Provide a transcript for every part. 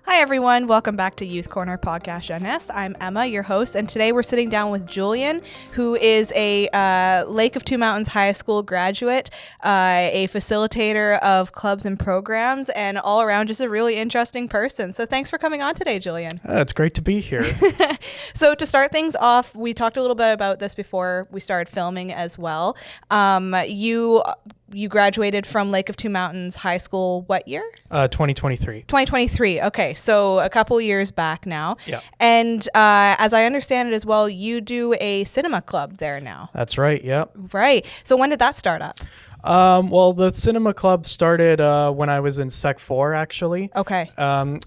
Hi everyone, welcome back to Youth Korner Podcast Jeunesse. I'm Emma, your host, and today we're sitting down with Julien, who is a Lake of Two Mountains High School graduate, a facilitator of clubs and programs, and all around just a really interesting person. So thanks for coming on today, Julien. It's great to be here. So to start things off, we talked a little bit about this before we started filming as well. You graduated from Lake of Two Mountains High School what year? 2023. 2023. Okay, so a couple years back now. Yeah. And as I understand it as well, you do a cinema club there now. That's right. Yeah. Right. So when did that start up? Well, the cinema club started when I was in Sec 4, actually. Okay.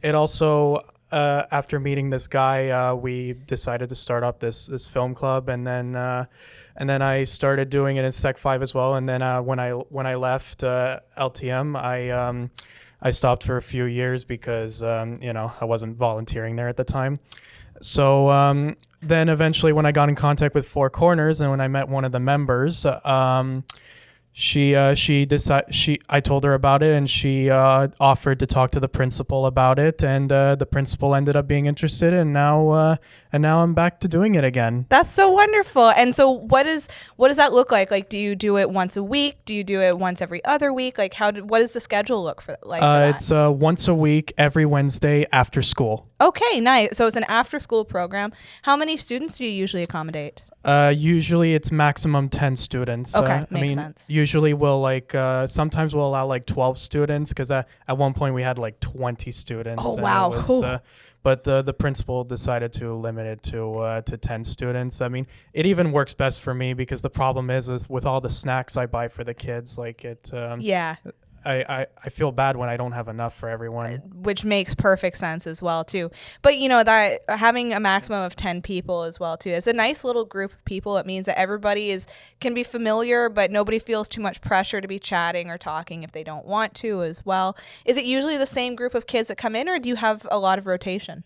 It also, after meeting this guy, we decided to start up this film club, and then I started doing it in Sec 5 as well. And then when I left LTM, I stopped for a few years because I wasn't volunteering there at the time. So then eventually, when I got in contact with Four Corners and when I met one of the members, I told her about it, and she offered to talk to the principal about it, and the principal ended up being interested, and now I'm back to doing it again. That's so wonderful. And so what does that look like? Like, do you do it once a week? Do you do it once every other week? Like, what does the schedule look for that? It's once a week, every Wednesday after school. Okay, nice. So it's an after-school program. How many students do you usually accommodate? Usually it's maximum 10 students. Okay, makes sense. Usually sometimes we'll allow 12 students, because at one point we had 20 students. Oh, wow. But the principal decided to limit it to 10 students. I mean, it even works best for me, because the problem is with all the snacks I buy for the kids, Yeah. I feel bad when I don't have enough for everyone. Which makes perfect sense as well too. But that having a maximum of 10 people as well too, it's a nice little group of people. It means that everybody can be familiar, but nobody feels too much pressure to be chatting or talking if they don't want to as well. Is it usually the same group of kids that come in, or do you have a lot of rotation?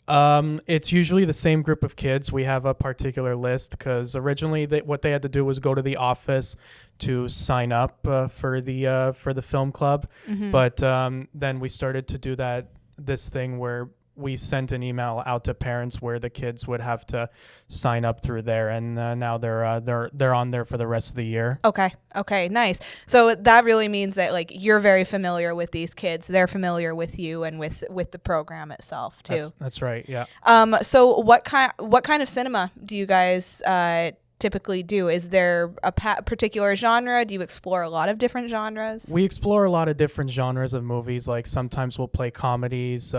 It's usually the same group of kids. We have a particular list, because originally what they had to do was go to the office to sign up for the film club. Mm-hmm. But then we started to do this thing where we sent an email out to parents where the kids would have to sign up through there, and now they're on there for the rest of the year. Okay, nice. So that really means that you're very familiar with these kids, they're familiar with you and with the program itself too. That's right. Yeah. So what kind of cinema do you guys typically do? Is there a particular genre? Do you explore a lot of different genres? We explore a lot of different genres of movies. Sometimes we'll play comedies.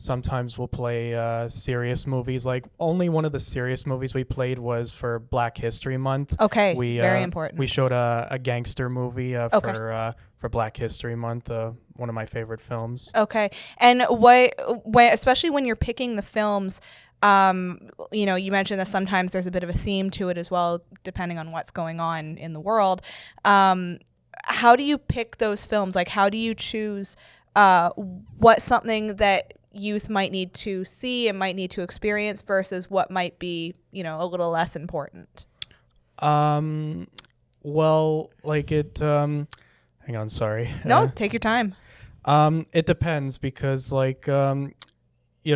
Sometimes we'll play serious movies. Only one of the serious movies we played was for Black History Month. Okay, very important. We showed a gangster movie for Black History Month, one of my favorite films. Okay, and especially when you're picking the films, you mentioned that sometimes there's a bit of a theme to it as well, depending on what's going on in the world. How do you pick those films? How do you choose what's something that youth might need to see and might need to experience versus what might be, a little less important? Hang on, sorry. No, take your time. It depends, because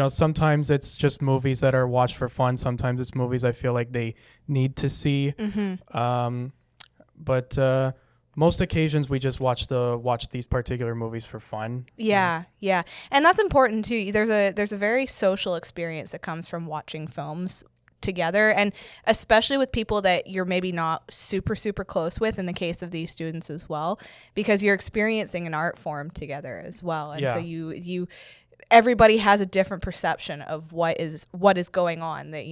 sometimes it's just movies that are watched for fun. Sometimes it's movies I feel like they need to see. Mm-hmm. But most occasions we just watch these particular movies for fun. Yeah, and that's important too. There's a very social experience that comes from watching films together, and especially with people that you're maybe not super super close with, in the case of these students as well, because you're experiencing an art form together as well, and so you everybody has a different perception of what is going on, that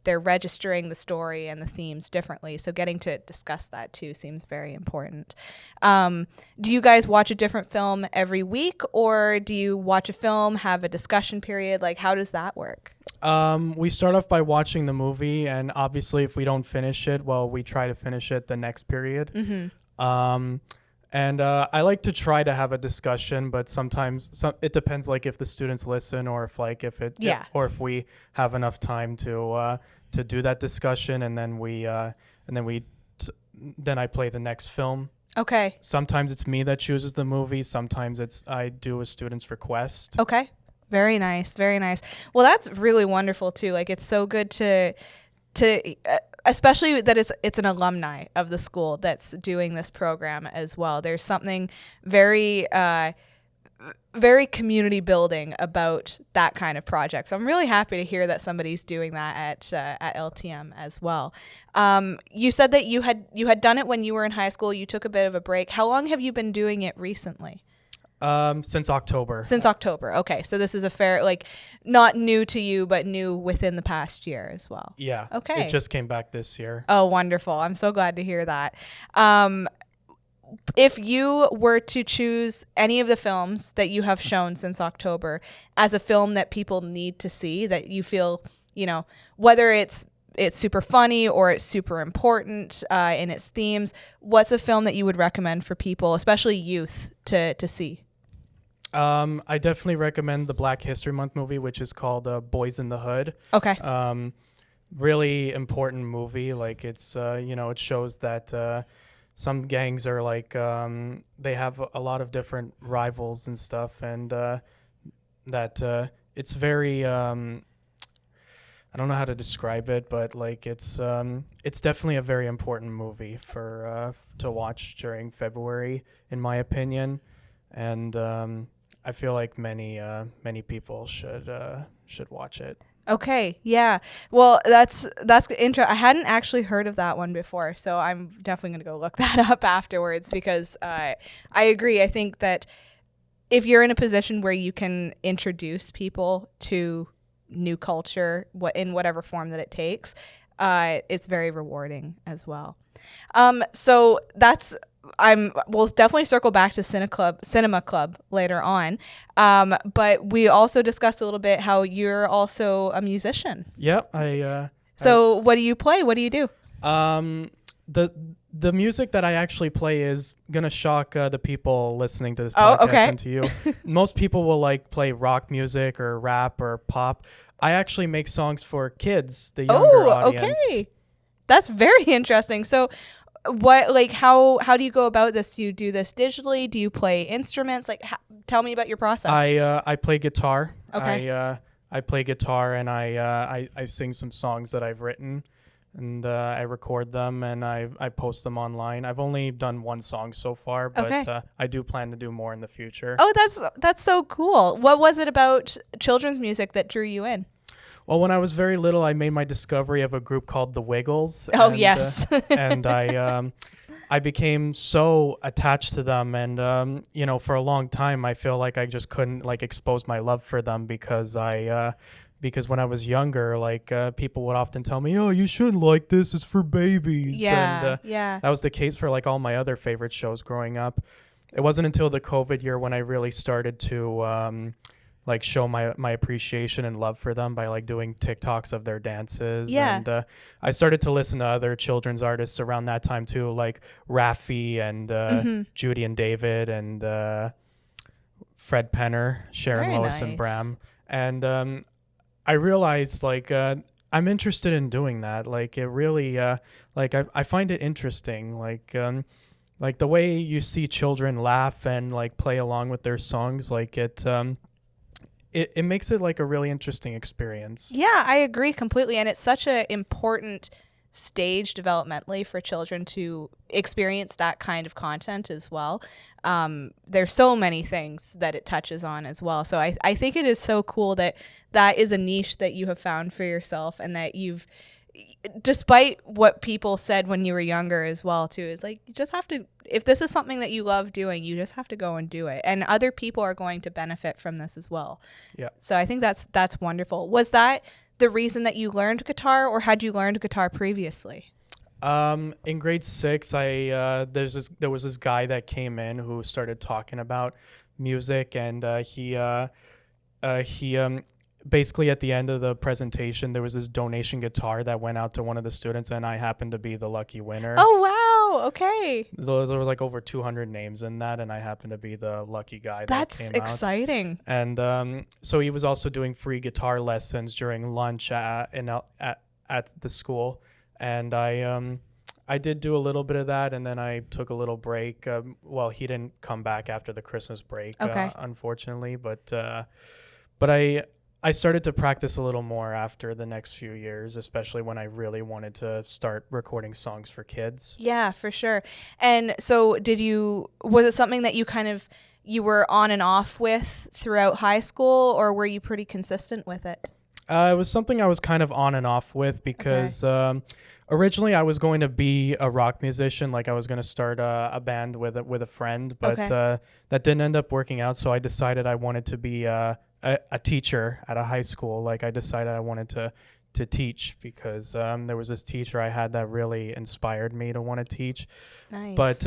they're registering the story and the themes differently, so getting to discuss that too seems very important. Do you guys watch a different film every week, or do you watch a film, have a discussion period? How does that work? We start off by watching the movie, and obviously if we don't finish it, we try to finish it the next period. Mm-hmm. And I like to try to have a discussion, but sometimes it depends, if the students listen, or if we have enough time to do that discussion, and then I play the next film. Okay. Sometimes it's me that chooses the movie. Sometimes I do a student's request. Okay. Very nice. Very nice. Well, that's really wonderful too. Like, it's so good to especially that it's an alumni of the school that's doing this program as well. There's something very very community building about that kind of project. So I'm really happy to hear that somebody's doing that at LTM as well. You said that you had done it when you were in high school. You took a bit of a break. How long have you been doing it recently? Since October. Since October. Okay. So this is a fair, like, not new to you, but new within the past year as well. Yeah. Okay. It just came back this year. Oh, wonderful. I'm so glad to hear that. If you were to choose any of the films that you have shown since October as a film that people need to see, that you feel, whether it's super funny or it's super important in its themes, what's a film that you would recommend for people, especially youth, to see? I definitely recommend the Black History Month movie, which is called Boys in the Hood. Okay. Really important movie. Like, it's, it shows that some gangs are like, they have a lot of different rivals and stuff. And that it's very, I don't know how to describe it, but like, it's definitely a very important movie for to watch during February, in my opinion. And I feel like many people should watch it. Okay, yeah. Well, that's I hadn't actually heard of that one before, so I'm definitely going to go look that up afterwards because I agree. I think that if you're in a position where you can introduce people to new culture, in whatever form that it takes, it's very rewarding as well. So we'll definitely circle back to Cinema Club later on. But we also discussed a little bit how you're also a musician. Yep. What do you play? What do you do? The music that I actually play is gonna shock the people listening to this podcast and to you. Most people will play rock music or rap or pop. I actually make songs for kids, the younger audience. Okay. That's very interesting. So how do you go about this? Do you do this digitally? Do you play instruments? Tell me about your process. I play guitar. Okay. I play guitar and I sing some songs that I've written, and I record them and I post them online. I've only done one song so far, but I do plan to do more in the future. Oh, that's so cool. What was it about children's music that drew you in? Well, when I was very little, I made my discovery of a group called the Wiggles. Oh, yes. And I became so attached to them. And, for a long time, I feel like I just couldn't expose my love for them because when I was younger, people would often tell me, oh, you shouldn't like this. It's for babies. Yeah, and, that was the case for all my other favorite shows growing up. It wasn't until the COVID year when I really started to show my appreciation and love for them by doing TikToks of their dances. Yeah. And I started to listen to other children's artists around that time too, like Raffi and Judy and David and Fred Penner, Sharon Very Lois nice. and Bram. And I realized I'm interested in doing that. It really I find it interesting. The way you see children laugh and play along with their songs, it makes it a really interesting experience. Yeah, I agree completely. And it's such an important stage developmentally for children to experience that kind of content as well. There's so many things that it touches on as well. So I think it is so cool that is a niche that you have found for yourself, and that you've, despite what people said when you were younger as well too, is you just have to, if this is something that you love doing, you just have to go and do it, and other people are going to benefit from this as well. Yeah. So I think that's wonderful. Was that the reason that you learned guitar, or had you learned guitar previously? In grade 6, there was this guy that came in who started talking about music, and he basically at the end of the presentation, there was this donation guitar that went out to one of the students, and I happened to be the lucky winner. Oh, wow. Okay. There was over 200 names in that, and I happened to be the lucky guy that came out. That's exciting. And so he was also doing free guitar lessons during lunch at the school, and I did do a little bit of that, and then I took a little break. He didn't come back after the Christmas break, Okay. unfortunately, but I started to practice a little more after the next few years, especially when I really wanted to start recording songs for kids. Yeah, for sure. And so was it something that you were on and off with throughout high school, or were you pretty consistent with it? It was something I was kind of on and off with because originally I was going to be a rock musician. Like I was going to start a band with a friend, but that didn't end up working out. So I decided I wanted to be a teacher at a high school. Like I decided I wanted to teach because there was this teacher I had that really inspired me to want to teach. Nice. But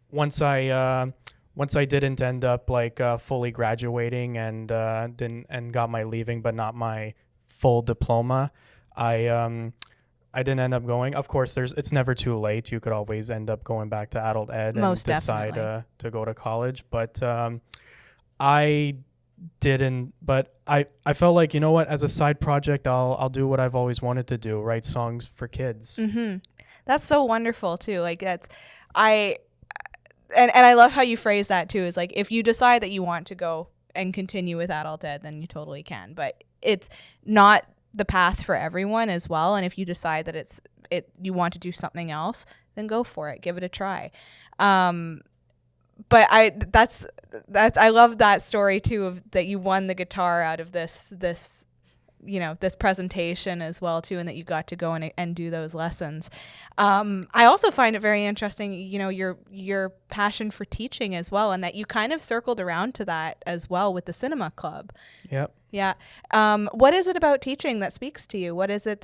once I didn't end up like fully graduating and got my leaving but not my full diploma, I didn't end up going. Of course, it's never too late. You could always end up going back to adult ed Most and decide definitely. to go to college. But I didn't. But I felt like, you know what, as a side project, I'll do what I've always wanted to do: write songs for kids. Mm-hmm. That's so wonderful too. Like I and I love how you phrase that too. Is like if you decide that you want to go and continue with adult ed, then you totally can. But it's not the path for everyone as well. And if you decide that you want to do something else, then go for it. Give it a try. But I love that story too, of that you won the guitar out of this presentation as well too, and that you got to go and do those lessons. I also find it very interesting, your passion for teaching as well, and that you kind of circled around to that as well with the cinema club. Yep. Yeah. What is it about teaching that speaks to you? What is it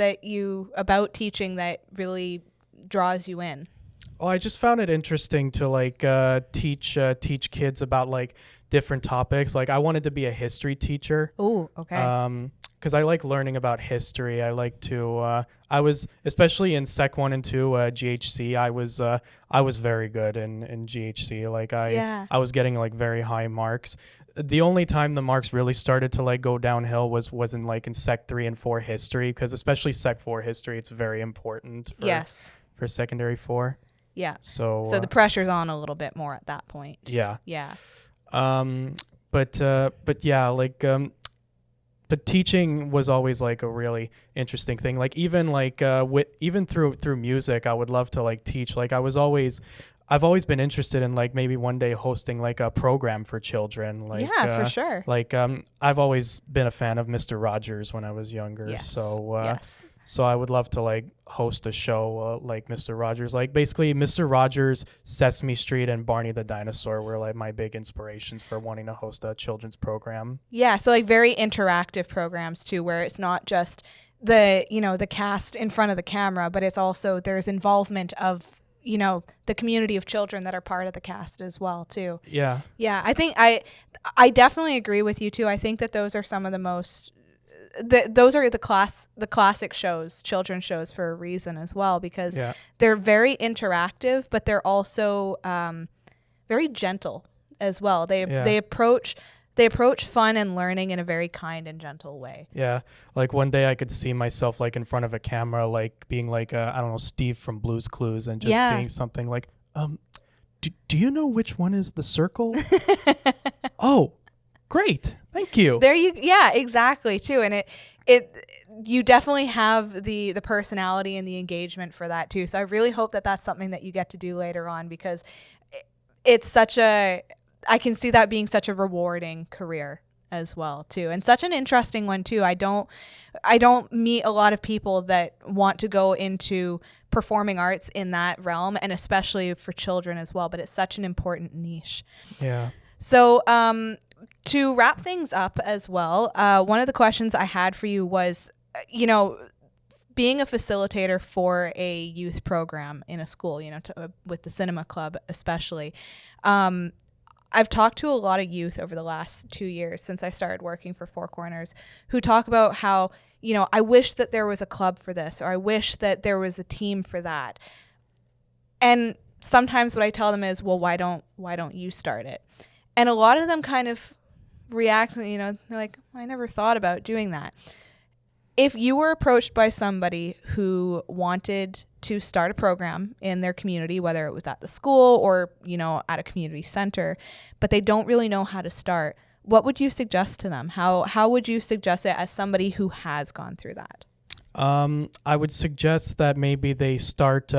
about teaching that really draws you in? Well, I just found it interesting to like teach kids about like different topics. Like I wanted to be a history teacher. Oh, okay. Because I like learning about history. I like to. I was especially in Sec 1 and 2 GHC. I was very good in GHC. Like I was getting like very high marks. The only time the marks really started to like go downhill was in Sec 3 and 4 history, because especially Sec 4 history, it's very important for secondary 4. Yeah. So the pressure's on a little bit more at that point. Yeah. Yeah. But yeah, like but teaching was always like a really interesting thing. Like even like even through music, I would love to like teach. Like I've always been interested in like maybe one day hosting like a program for children. Like for sure. Like I've always been a fan of Mr. Rogers when I was younger. Yes. So I would love to like host a show like Mr. Rogers. Like basically Mr. Rogers, Sesame Street, and Barney the Dinosaur were like my big inspirations for wanting to host a children's program. Yeah, so like very interactive programs too, where it's not just the cast in front of the camera, but it's also there's involvement of the community of children that are part of the cast as well too. Yeah. Yeah, I think I definitely agree with you too. I think that those are some of the most those are the classic shows, children's shows, for a reason as well, because they're very interactive, but they're also very gentle as well. They approach fun and learning in a very kind and gentle way. Yeah. Like one day I could see myself like in front of a camera, like being like, I don't know, Steve from Blue's Clues, and just saying something like, do you know which one is the circle? Oh, great. Thank you. Exactly too. And you definitely have the personality and the engagement for that too. So I really hope that that's something that you get to do later on, because it's I can see that being such a rewarding career as well too, and such an interesting one too. I don't meet a lot of people that want to go into performing arts in that realm, and especially for children as well, but it's such an important niche. Yeah. So to wrap things up as well, one of the questions I had for you was, being a facilitator for a youth program in a school, with the cinema club especially. I've talked to a lot of youth over the last 2 years since I started working for Four Corners, who talk about how, I wish that there was a club for this, or I wish that there was a team for that. And sometimes what I tell them is, well, why don't you start it? And a lot of them kind of react, they're like, I never thought about doing that. If you were approached by somebody who wanted to start a program in their community, whether it was at the school or, at a community center, but they don't really know how to start, what would you suggest to them? How would you suggest it as somebody who has gone through that? I would suggest that maybe they start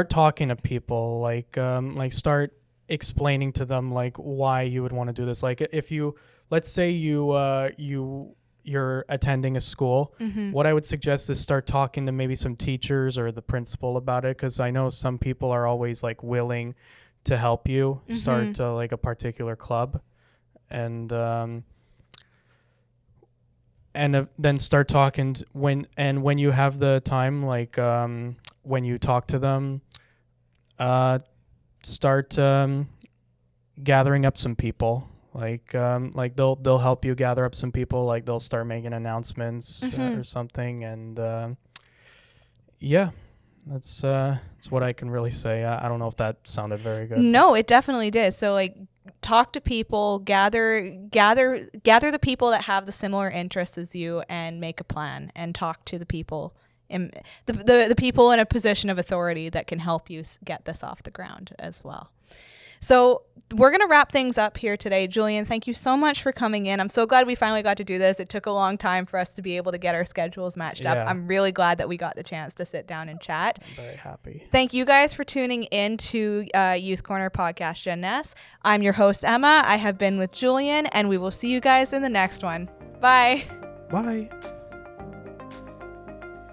talking to people, like start explaining to them like why you would want to do this. Like if you, let's say you're attending a school, what I would suggest is start talking to maybe some teachers or the principal about it, because I know some people are always like willing to help you start like a particular club, and then start talking when you have the time, like when you talk to them, start gathering up some people. Like they'll help you gather up some people. Like they'll start making announcements or something, and that's what I can really say. I don't know if that sounded very good. No, it definitely did. So like, talk to people, gather the people that have the similar interests as you, and make a plan, and talk to the people the people in a position of authority that can help you get this off the ground as well. So we're going to wrap things up here today. Julien, thank you so much for coming in. I'm so glad we finally got to do this. It took a long time for us to be able to get our schedules matched up. I'm really glad that we got the chance to sit down and chat. I'm very happy. Thank you guys for tuning in to Youth Korner Podcast Jeunesse. I'm your host, Emma. I have been with Julien, and we will see you guys in the next one. Bye. Bye.